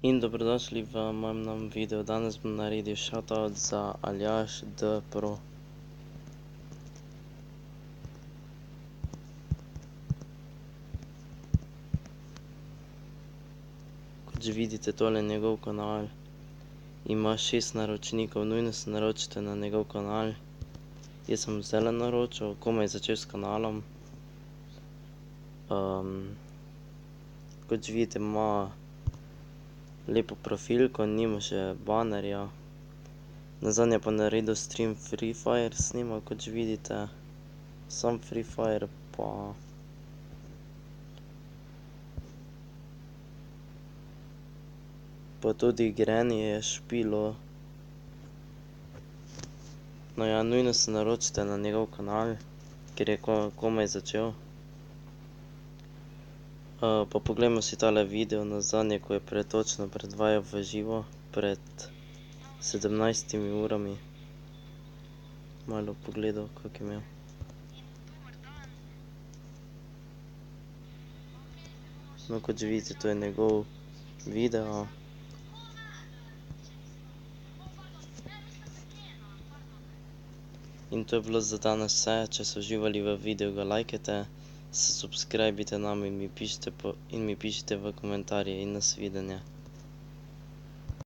In dobrodošli v mojem novem videu. Danes bom naredil shoutout za Aljaž D. Pro. Kot že vidite, tole je njegov kanal. Ima 6 naročnikov, nujno se naročite na njegov kanal. Jaz sem zdajle naročil, komaj začel s kanalom. Kot že vidite, ima lepo profilko, nima še banerja. Nazadnje pa naredil stream Free Fire snimal, kot že vidite. Sam Free Fire pa tudi Granny je špilo. No ja, nujno se naročite na njegov kanal, ker je komaj začel. Pa poglejmo si tale video nazadnje, ko je točno predvajal v živo, pred 17 urami. Malo pogledal, kak je imel. No, kot že vidite, to je njegov video. In to je bilo za danes vse. Če ste uživali v videu, ga lajkajte, se subscribite nam in mi pišite v komentarje in nasvidenje.